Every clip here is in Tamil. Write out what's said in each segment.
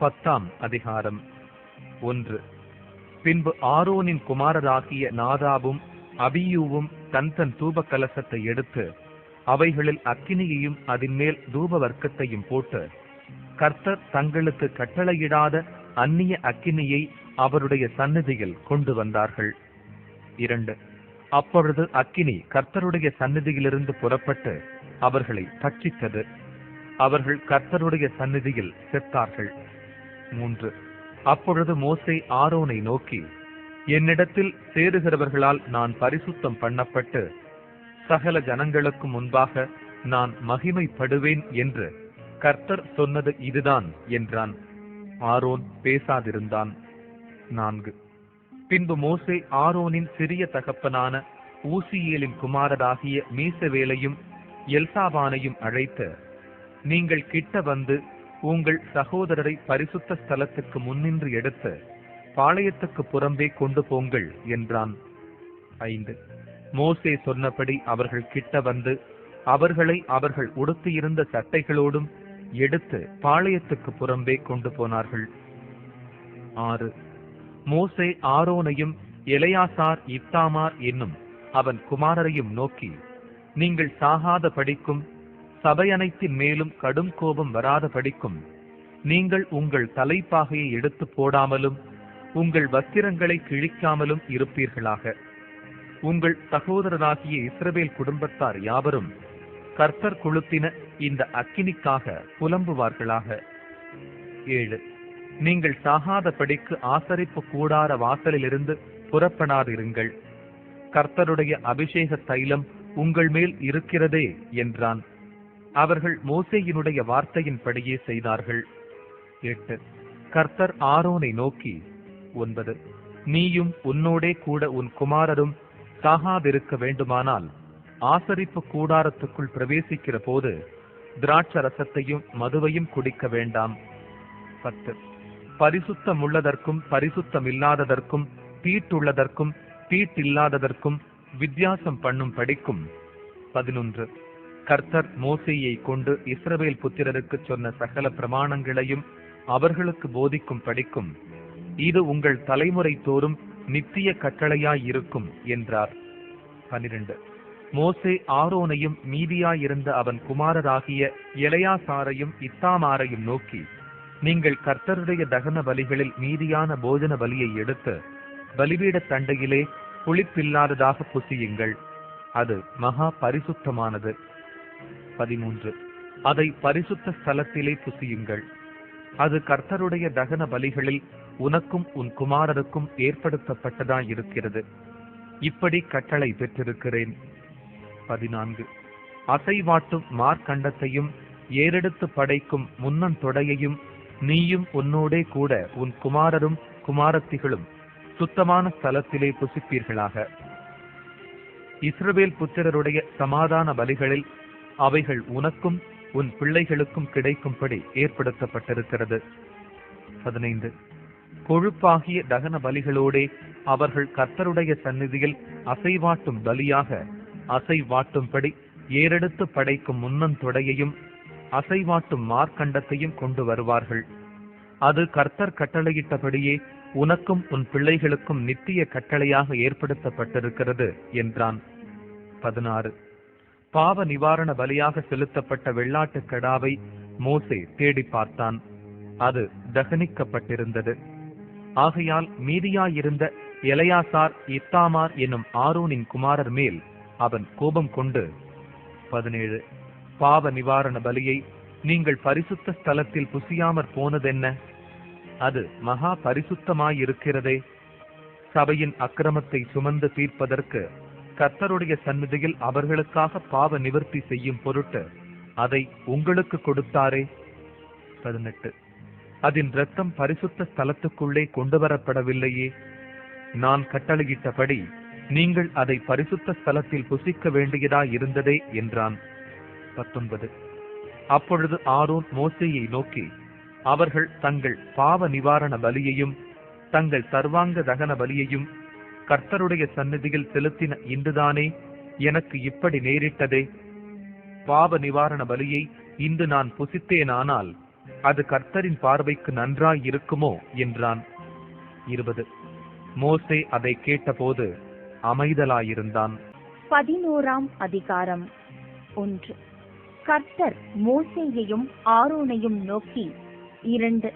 10ஆம் அதிகாரம் 1. பின்பு ஆரோனின் குமாரராகிய நாதாபும் அபியூவும் தன் தூப கலசத்தை எடுத்து அவைகளில் அக்கினியையும் அதின்மேல் தூப வர்க்கத்தையும் போட்டு, கர்த்தர் தங்களுக்கு கட்டளையிடாத அந்நிய அக்கினியை அவருடைய சந்நிதியில் கொண்டு வந்தார்கள். 2. அப்பொழுது அக்கினி கர்த்தருடைய சந்நிதியிலிருந்து புறப்பட்டு அவர்களை பட்சித்தது. அவர்கள் கர்த்தருடைய சந்நிதியில் செத்தார்கள். 3. அப்பொழுது மோசே ஆரோனை நோக்கி, என்னிடத்தில் சேருகிறவர்களால் நான் பரிசுத்தம் பண்ணப்பட்டு சகல ஜனங்களுக்கு முன்பாக நான் மகிமைப்படுவேன் என்று கர்த்தர் சொன்னது இதுதான் என்றான். ஆரோன் பேசாதிருந்தான். 4. பின்பு மோசே ஆரோனின் சிறிய தகப்பனான ஊசியேலின் குமாரராகிய மீசவேலையும் எல்சாபானையும் அழைத்து, நீங்கள் கிட்ட வந்து உங்கள் சகோதரரை பரிசுத்த ஸ்தலத்துக்கு முன்னின்று எடுத்து பாளையத்துக்கு புறம்பே கொண்டு போங்கள் என்றான். 5. மோசே சொன்னபடி அவர்கள் கிட்ட வந்து அவர்களை அவர்கள் உடுத்தியிருந்த சட்டைகளோடும் எடுத்து பாளையத்துக்கு புறம்பே கொண்டு போனார்கள். 6. மோசே ஆரோனையும் எலெயாசார் இத்தாமார் என்னும் அவன் குமாரரையும் நோக்கி, நீங்கள் சாகாத படிக்கும் சபையனைத்தின் மேலும் கடும் கோபம் வராத படிக்கும் நீங்கள் உங்கள் தலைப்பாகையை எடுத்து போடாமலும் உங்கள் வஸ்திரங்களை கிழிக்காமலும் இருப்பீர்களாக. உங்கள் சகோதரராகிய இஸ்ரவேல் குடும்பத்தார் யாவரும் கர்த்தர் கொளுத்தின இந்த அக்கினிக்காக புலம்புவார்களாக. 7. நீங்கள் சாகாத படிக்கு ஆசரிப்பு கூடார வாசலிலிருந்து புறப்படாதிருங்கள். கர்த்தருடைய அபிஷேக தைலம் உங்கள் மேல் இருக்கிறதே என்றான். அவர்கள் மோசேயினுடைய வார்த்தையின்படியே செய்தார்கள். 8. கர்த்தர் ஆரோனை நோக்கி, 9. நீயும் உன்னோடே கூட உன் குமாரரும் சாகாதிருக்க வேண்டுமானால் ஆசரிப்பு கூடாரத்துக்குள் பிரவேசிக்கிற போது திராட்சரசத்தையும் மதுவையும் குடிக்க வேண்டாம். 10. பரிசுத்தமுள்ளதற்கும் பரிசுத்தமில்லாததற்கும் தீட்டுள்ளதற்கும் தீட்டில்லாததற்கும் வித்தியாசம் பண்ணும் படிக்கும். 11. கர்த்தர் மோசேயை கொண்டு இஸ்ரவேல் புத்திரருக்கு சொன்ன சகல பிரமாணங்களையும் அவர்களுக்கு போதிக்கும் படிக்கும். இது உங்கள் தலைமுறை தோறும் நித்திய கட்டளையாயிருக்கும் என்றார். 12. மோசே ஆரோனையும் மீதியாயிருந்த அவன் குமாரராகிய எலெயாசாரையும் இத்தாமாரையும் நோக்கி, நீங்கள் கர்த்தருடைய தகன பலிகளில் மீதியான போஜன பலியை எடுத்து பலிபீட தண்டையிலே புளிப்பில்லாததாக புசியுங்கள். அது மகா பரிசுத்தமானது. 13. அதை பரிசுத்த ஸ்தலத்திலே புசியுங்கள். அது கர்த்தருடைய தகன பலிகளில் உனக்கும் உன் குமாரருக்கும் ஏற்படுத்தப்பட்டதாயிருக்கிறது. இப்படி கட்டளை பெற்றிருக்கிறேன். 14. அசைவாட்டும் மார்க்கண்டத்தையும் ஏறெடுத்து படைக்கும் முன்னந்தொடையையும் நீயும் உன்னோடே கூட உன் குமாரரும் குமாரத்திகளும் சுத்தமான ஸ்தலத்திலே புசிப்பீர்களாக. இஸ்ரவேல் புத்திரருடைய சமாதான பலிகளில் அவைகள் உனக்கும் உன் பிள்ளைகளுக்கும் கிடைக்கும்படி ஏற்படுத்தப்பட்டிருக்கிறது. 15. கொழுப்பாகிய தகன பலிகளோடே அவர்கள் கர்த்தருடைய சந்நிதியில் அசைவாட்டும் பலியாக அசைவாட்டும்படி ஏறெடுத்து படைக்கும் முன்னந்தொடையையும் அசைவாட்டும் மார்க்கண்டத்தையும் கொண்டு வருவார்கள். அது கர்த்தர் கட்டளையிட்டபடியே உனக்கும் உன் பிள்ளைகளுக்கும் நித்திய கட்டளையாக ஏற்படுத்தப்பட்டிருக்கிறது என்றான். 16. பாவ நிவாரண பலியாக செலுத்தப்பட்ட வெள்ளாட்டு கடாவை மோசே தேடி பார்த்தான். அது தகனிக்கப்பட்டிருந்தது. ஆகையால் மீதியாயிருந்த எலெயாசார் இத்தாமார் என்னும் ஆரோனின் குமாரர் மேல் அவன் கோபம் கொண்டு, 17. பாவ நிவாரண பலியை நீங்கள் பரிசுத்த ஸ்தலத்தில் புசியாமற் போனதென்ன? அது மகா பரிசுத்தமாயிருக்கிறதே. சபையின் அக்கிரமத்தை சுமந்து தீர்ப்பதற்கு கர்த்தருடைய சந்நிதியில் அவர்களுக்காக பாவ நிவர்த்தி செய்யும் பொருட்டு அதை உங்களுக்கு கொடுத்தாரே. 18. அதன் இரத்தம் பரிசுத்த ஸ்தலத்துக்குள்ளே கொண்டு வரப்படவில்லையே. நான் கட்டளையிட்டபடி நீங்கள் அதை பரிசுத்த ஸ்தலத்தில் புசிக்க வேண்டியதாயிருந்ததே என்றான். 19. அப்பொழுது ஆரோன் மோசேயை நோக்கி, அவர்கள் தங்கள் பாவ நிவாரண பலியையும் தங்கள் சர்வாங்க தகன பலியையும் கர்த்தருடைய சந்நிதியில் செலுத்தின இன்றுதானே எனக்கு இப்படி நேரிட்டதே. பாவ நிவாரண பலியை இன்று நான் புசித்தேனானால் அது கர்த்தரின் பார்வைக்கு நன்றாய் இருக்குமோ என்றான். 20. மோசே அதை கேட்டபோது அமைதலாயிருந்தான். 11ஆம் அதிகாரம். 1. கர்த்தர் மோசேயையும் ஆரோனையும் நோக்கி, 2.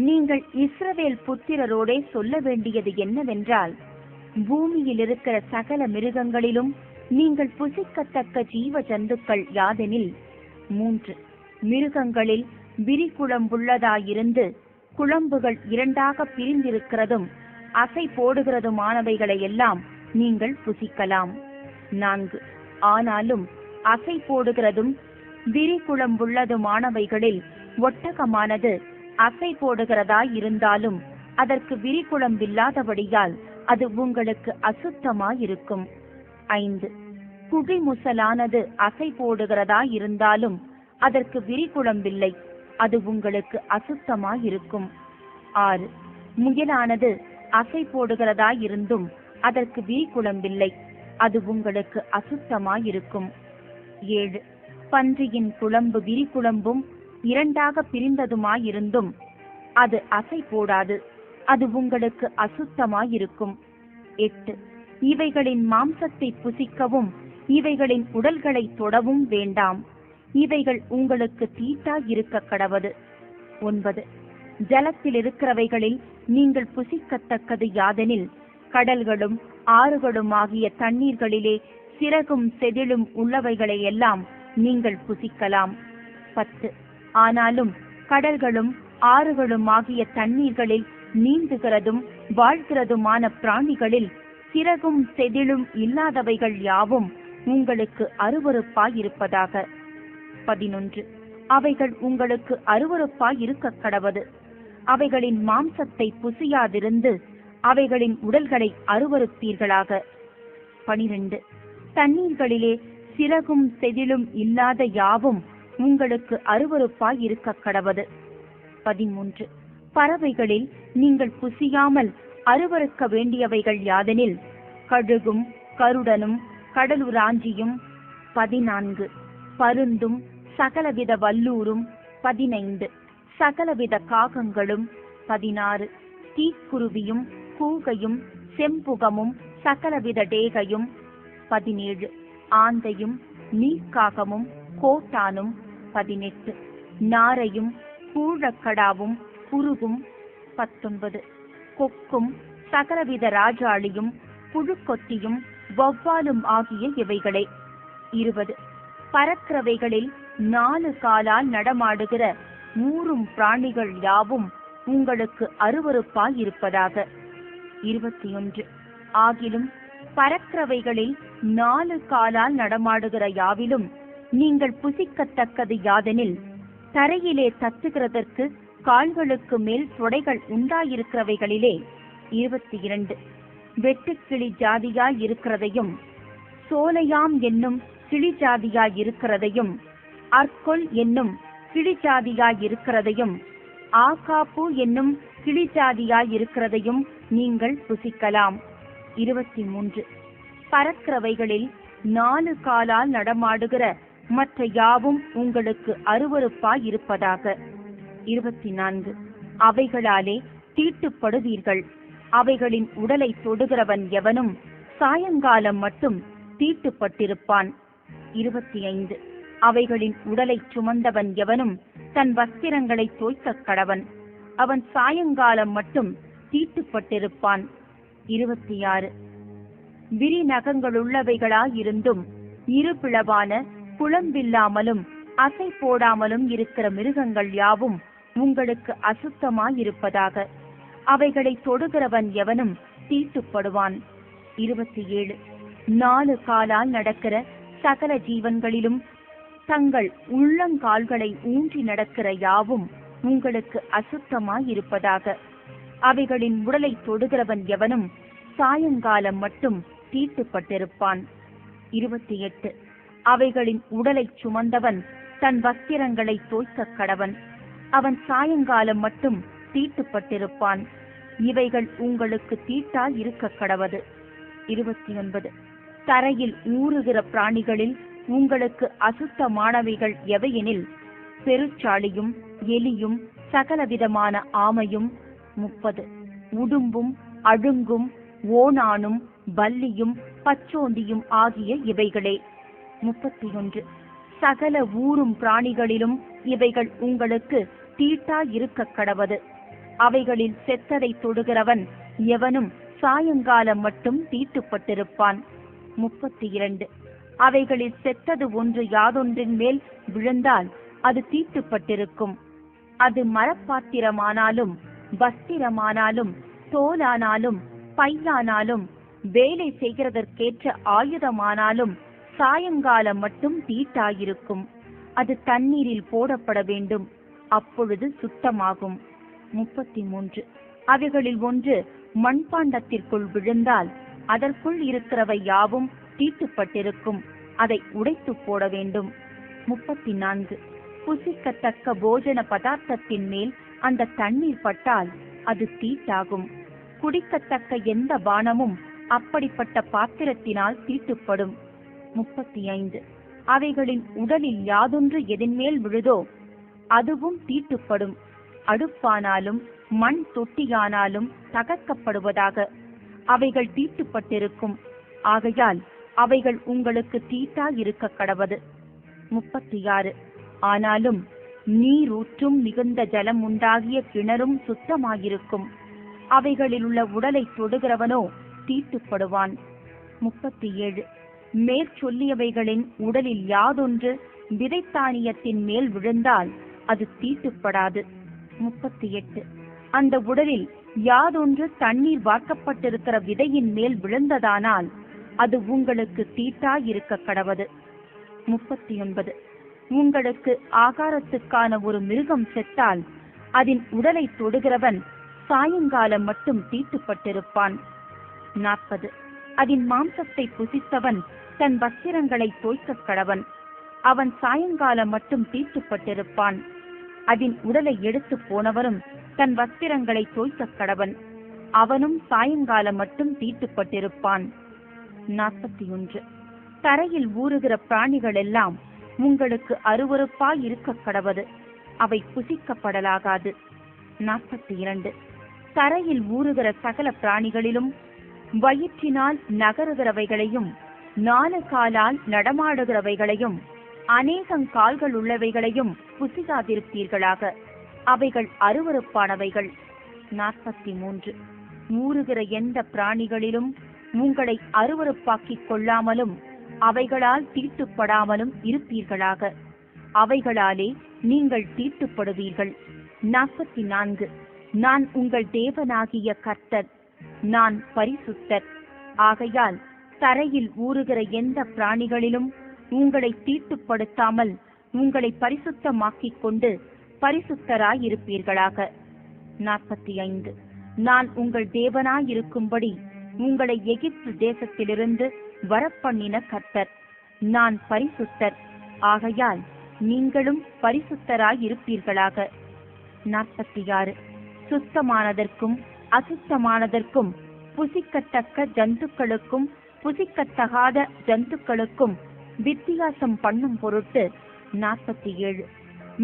நீங்கள் இஸ்ரவேல் புத்திரரோடே சொல்ல வேண்டியது என்னவென்றால், பூமியில் இருக்கிற சகல மிருகங்களிலும் நீங்கள் புசிக்கத்தக்க ஜீவ ஜந்துக்கள் யாதெனில், 3. மிருகங்களில் விரிகுளம்புள்ளதாயிருந்து குளம்புகள் இரண்டாக பிரிந்திருக்கிறதும் அசை போடுகிறதுமானவைகளை எல்லாம் நீங்கள் புசிக்கலாம். 4. ஆனாலும் அசை போடுகிறதும் விரிகுளம்புள்ளதுமானவைகளில் ஒட்டகமானது அசை போடுகிறதாயிருந்தாலும் அதற்கு விரிகுளம்பில்லாதபடியால் அது உங்களுக்கு அசுத்தமாயிருக்கும். 5. குழிமுசலானது அசை போடுகிறதாயிருந்தாலும் அதற்கு விரிகுளம்பில்லை, அது உங்களுக்கு அசுத்தமாயிருக்கும். 6. முயலானது அசை போடுகிறதாயிருந்தும் அதற்கு விரிகுளம்பில்லை, அது உங்களுக்கு அசுத்தமாயிருக்கும். 7. பன்றியின் குளம்பு விரிகுளம்பும் இரண்டாக பிரிந்ததுமாயிருந்தும் அது அசை போடாது, அது உங்களுக்கு அசுத்தமாயிருக்கும். 8. இவைகளின் மாம்சத்தை புசிக்கவும் இவைகளின் உடல்களை தொடவும் வேண்டாம், இவைகள் உங்களுக்கு தீட்டாயிருக்க கடவது. 9. ஜலத்தில் இருக்கிறவைகளில் நீங்கள் புசிக்கத்தக்கது யாதெனில், கடல்களும் ஆறுகளும் ஆகிய தண்ணீர்களிலே சிறகும் செதிலும் உள்ளவைகளை எல்லாம் நீங்கள் புசிக்கலாம். 10. ஆனாலும் கடல்களும் ஆறுகளும் ஆகிய தண்ணீர்களில் நீந்துகிறதும் வாழ்கிறதுமான பிராணிகளில் சிறகும் செதிலும் இல்லாதவைகள் யாவும் உங்களுக்கு அருவருப்பாயிருப்பதாக. 11. அவைகள் உங்களுக்கு அருவருப்பாயிருக்க கடவது. அவைகளின் மாம்சத்தை புசியாதிருந்து அவைகளின் உடல்களை அருவருப்பீர்களாக. 12. தண்ணீர்களிலே சிறகும் செதிலும் இல்லாத யாவும் உங்களுக்கு அருவருப்பாயிருக்க கடவது. 13. பறவைகளில் நீங்கள் புசியாமல் அருவருக்க வேண்டியவைகள் யாதெனில், கழுகும் கருடனும் கடலுராஞ்சியும். 14. பருந்தும் சகலவித வல்லூரும். 15. சகலவித காகங்களும். 16. தீக்குருவியும் கூகையும் செம்புகமும் சகலவித டேகையும். 17. ஆந்தையும் நீர்க்காகமும் கோட்டானும். 18. நாரையும் கூழக்கடாவும் புருகும். 19. கொக்கும் சகலவித ராஜாளியும் புழுக்கொத்தியும் வௌவாலும் ஆகிய இவைகளே. 20. பறக்கிறவைகளில் 4 காலால் நடமாடுகிற ஊரும் பிராணிகள் யாவும் உங்களுக்கு அருவருப்பாயிருப்பதாக. 21. ஆகிலும் பறக்கிறவைகளில் 4 காலால் நடமாடுகிற யாவிலும் நீங்கள் புசிக்கத்தக்கது யாதெனில், தரையிலே தத்துகிறதற்கு கால்களுக்கு மேல் தொடைகள் உண்டாயிருக்கிறவைகளிலே. 22. வெட்டுக்கிளி ஜாதியாயிருக்கிறதையும் சோலையாம் என்னும் கிளி ஜாதியாயிருக்கிறதையும் அர்கொல் என்னும் கிளி ஜாதியாயிருக்கிறதையும் ஆகாப்பு என்னும் கிளி ஜாதியாயிருக்கிறதையும் நீங்கள் புசிக்கலாம். 23. பறக்கிறவைகளில் 4 காலால் நடமாடுகிற மற்ற யாவும் உங்களுக்கு அருவருப்பாயிருப்பதாக. 24. அவைகளாலே தீட்டுப்படுவீர்கள். அவைகளின் உடலை தொடுகிறவன் எவனும் சாயங்காலம் மட்டும் தீட்டுப்பட்டிருப்பான். 25. அவைகளின் உடலை சுமந்தவன் எவனும் தன் வஸ்திரங்களை தோய்க்க கடவன். அவன் சாயங்காலம் மட்டும் தீட்டுப்பட்டிருப்பான். 26. விரி நகங்களுள்ளவைகளாயிருந்தும் இருபிளவான குளம்பில்லாமலும் அசை போடாமலும் இருக்கிற மிருகங்கள் யாவும் உங்களுக்கு அசுத்தமாயிருப்பதாக. அவைகளை தொடுகிறவன் எவனும் தீட்டுப்படுவான். 27. 4 காலால் நடக்கிற சகல ஜீவன்களிலும் தங்கள் உள்ளங்கால்களை ஊன்றி நடக்கிற யாவும் உங்களுக்கு அசுத்தமாயிருப்பதாக. அவைகளின் உடலை தொடுகிறவன் எவனும் சாயங்காலம் மட்டும் தீட்டுப்பட்டிருப்பான். 28. அவைகளின் உடலை சுமந்தவன் தன் வஸ்திரங்களை தோய்க்க கடவன். அவன் சாயங்காலம் மட்டும் தீட்டுப்பட்டிருப்பான். இவைகள் உங்களுக்கு தீட்டாய் இருக்க கடவது. 29. தரையில் ஊறுகிற பிராணிகளில் உங்களுக்கு அசுத்தமானவைகள் எவையெனில், பெருச்சாளியும் எலியும் சகலவிதமான ஆமையும். 30 உடும்பும் அழுங்கும் ஓணானும் பல்லியும் பச்சோந்தியும் ஆகிய இவைகளே. 31 சகல ஊரும் பிராணிகளிலும் இவைகள் உங்களுக்கு தீட்டாயிருக்க கடவது. அவைகளில் செத்ததை தொடுகிறவன் எவனும் சாயங்காலம் மட்டும் தீட்டுப்பட்டிருப்பான். 32 அவைகளில் செத்தது ஒன்று யாதொன்றின் மேல் விழுந்தால் அது தீட்டுப்பட்டிருக்கும். அது மரப்பாத்திரமானாலும் வஸ்திரமானாலும் தோலானாலும் பையானாலும் வேலை செய்கிறதற்கேற்ற ஆயுதமானாலும் சாயங்காலம் மட்டும் தீட்டாயிருக்கும். அது தண்ணீரில் போடப்பட வேண்டும், அப்பொழுது சுத்தமாகும். 33 அவைகளில் ஒன்று மண்பாண்டத்திற்குள் விழுந்தால் அதற்குள் இருக்கிறவை யாவும் தீட்டுப்பட்டிருக்கும், அதை உடைத்து போட வேண்டும். 34 புசிக்கத்தக்க போஜன பதார்த்தத்தின் மேல் அந்த தண்ணீர் பட்டால் அது தீட்டாகும். குடிக்கத்தக்க எந்த பானமும் அப்படிப்பட்ட பாத்திரத்தினால் தீட்டுப்படும். 35 அவைகளின் உடலில் யாதொன்று எதின்மேல் விழுதோ அதுவும் தீட்டுப்படும். அடுப்பானாலும் மண் தொட்டியானாலும் தகர்க்கப்படுவதாக. அவைகள் தீட்டுப்பட்டிருக்கும், ஆகையால் அவைகள் உங்களுக்கு தீட்டாயிருக்க கடவது. 36 ஆனாலும் நீரூற்றும் மிகுந்த ஜலம் உண்டாகிய கிணறும் சுத்தமாயிருக்கும். அவைகளிலுள்ள உடலை தொடுகிறவனோ தீட்டுப்படுவான். 37 மேற்சொல்லியவைகளின் உடலில் யாதொன்று விதைத்தானியத்தின் மேல் விழுந்தால் அது தீட்டுப்படாது. 38 அந்த உடலில் யாதொன்று தண்ணீர் வார்க்கப்பட்டிருக்கிற விதையின் மேல் விழுந்ததானால் அது உங்களுக்கு தீட்டாயிருக்க கடவது. 39 உங்களுக்கு ஆகாரத்துக்கான ஒரு மிருகம் செத்தால் அதன் உடலை தொடுகிறவன் சாயங்காலம் மட்டும் தீட்டுப்பட்டிருப்பான். 40 அதன் மாம்சத்தை புசித்தவன் தன் வஸ்திரங்களை தோய்க்க கடவன், அவன் சாயங்காலம் மட்டும் தீட்டுப்பட்டிருப்பான். அதன் உடலை எடுத்து போனவரும் தன் வஸ்திரங்களை தோய்க்க கடவன், அவனும் சாயங்காலம் மட்டும் தீட்டுப்பட்டிருப்பான். 41 தரையில் ஊறுகிற பிராணிகள் எல்லாம் உங்களுக்கு அருவருப்பாய் இருக்க கடவது, அவை புசிக்கப்படலாகாது. 42 தரையில் ஊறுகிற சகல பிராணிகளிலும் வயிற்றினால் நகருகிறவைகளையும் 4 காலால் நடமாடுகிறவைகளையும் அநேகங்கால்கள் உள்ளவைகளையும் புசிக்காதிருப்பீர்களாக, அவைகள் அருவருப்பானவைகள். 43 ஊறுகிற எந்த பிராணிகளிலும் உங்களை அருவருப்பாக்கிக் கொள்ளாமலும் அவைகளால் தீட்டுப்படாமலும் இருப்பீர்களாக, அவைகளாலே நீங்கள் தீட்டுப்படுவீர்கள். 44 நான் உங்கள் தேவனாகிய கர்த்தர், நான் பரிசுத்தர். ஆகையால் தரையில் ஊறுகிற எந்த பிராணிகளிலும் உங்களை தீட்டுப்படுத்தாமல் உங்களை பரிசுத்தமாக்கிக் கொண்டு பரிசுத்தராயிருப்பீர்களாக. 45 நான் உங்கள் தேவனாயிருக்கும்படி உங்களை எகிப்து தேசத்திலிருந்து வரப்பண்ணின கர்த்தர், நான் பரிசுத்தர். ஆகையால் நீங்களும் பரிசுத்தராயிருப்பீர்களாக. 46 சுத்தமானதற்கும் அசுத்தமானதற்கும் புசிக்கத்தக்க ஜந்துக்களுக்கும் புசிக்கத்தகாத ஜந்துக்களுக்கும் வித்தியாசம் பண்ணும் பொருட்டு 47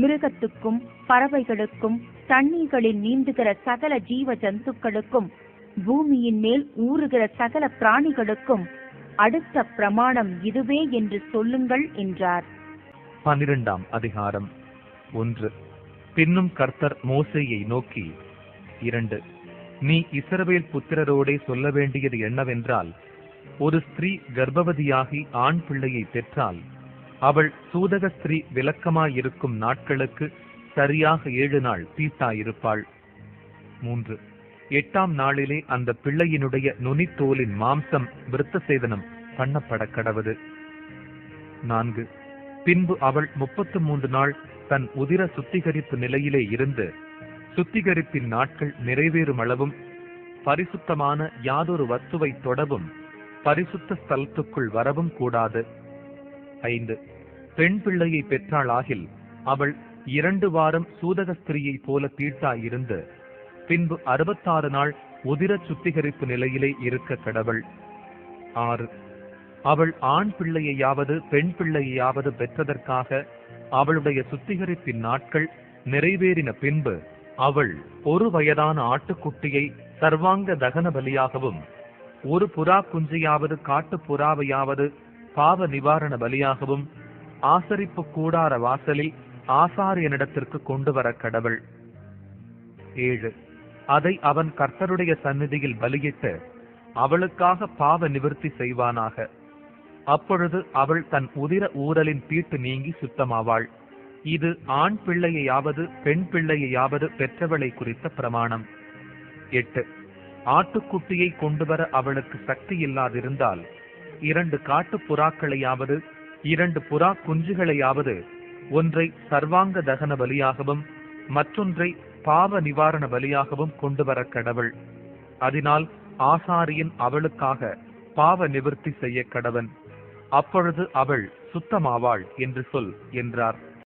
மிருகத்துக்கும் பறவைகளுக்கும் தண்ணீர்களில் நீந்துகிற சகல ஜீவ ஜந்துக்களுக்கும் பூமியின் மேல் ஊறுகிற சகல பிராணிகளுக்கும் அடுத்த பிரமாணம் இதுவே என்று சொல்லுங்கள் என்றார். 12ஆம் அதிகாரம். 1 பின்னும் கர்த்தர் மோசேயை நோக்கி, 2 நீ இஸ்ரவேல் புத்திரரோடே சொல்ல வேண்டியது என்னவென்றால், ஒரு ஸ்திரீ கர்ப்பவதியாகி ஆண் பிள்ளையை பெற்றால் அவள் சூதக ஸ்திரீ விலக்கமாயிருக்கும் நாட்களுக்கு சரியாக 7 நாள் தீட்டாயிருப்பாள். 3 8ஆம் நாளிலே அந்த பிள்ளையினுடைய நுனித்தோலின் மாம்சம் விருத்த சேதனம் பண்ணப்பட கடவது. 4 பின்பு அவள் 33 நாள் தன் உதிர சுத்திகரிப்பு நிலையிலே இருந்து சுத்திகரிப்பின் நாட்கள் நிறைவேறும் அளவும் பரிசுத்தமான யாதொரு வஸ்துவை தொடவும் பரிசுத்த ஸ்தலத்துக்குள் வரவும் கூடாது. 5 பெண் பிள்ளையை பெற்றாளாகில் அவள் 2 வாரம் சூதக ஸ்திரீயை போல தீட்டாயிருந்து பின்பு 66 நாள் உதிர சுத்திகரிப்பு நிலையிலே இருக்க கடவள். 6 அவள் ஆண் பிள்ளையையாவது பெண் பிள்ளையையாவது பெற்றதற்காக அவளுடைய சுத்திகரிப்பின் நாட்கள் நிறைவேறின பின்பு அவள் 1 வயதான ஆட்டுக்குட்டியை சர்வாங்க தகன பலியாகவும் 1 புறா குஞ்சையாவது காட்டுப் புறாவையாவது பாவ நிவாரண பலியாகவும் ஆசரிப்பு கூடார வாசலில் ஆசாரியனிடத்திற்கு கொண்டு வர கடவள். 7. அதை அவன் கர்த்தருடைய சந்நிதியில் பலியிட்டு அவளுக்காக பாவ நிவர்த்தி செய்வானாக. அப்பொழுது அவள் தன் உதிர ஊரலின் தீட்டு நீங்கி சுத்தமாவாள். இது ஆண் பிள்ளையையாவது பெண் பிள்ளையையாவது பெற்றவளை குறித்த பிரமாணம். 8. ஆட்டுக்குட்டியை கொண்டுவர அவளுக்கு சக்தி இல்லாதிருந்தால் 2 காட்டுப் புறாக்களையாவது 2 புறா குஞ்சுகளையாவது ஒன்றை சர்வாங்க தகன பலியாகவும் மற்றொன்றை பாவ நிவாரண பலியாகவும் கொண்டு வர கடவள். அதனால் ஆசாரியன் அவளுக்காக பாவ நிவர்த்தி செய்ய கடவன். அப்பொழுது அவள் சுத்தமாவாள் என்று சொல் என்றார்.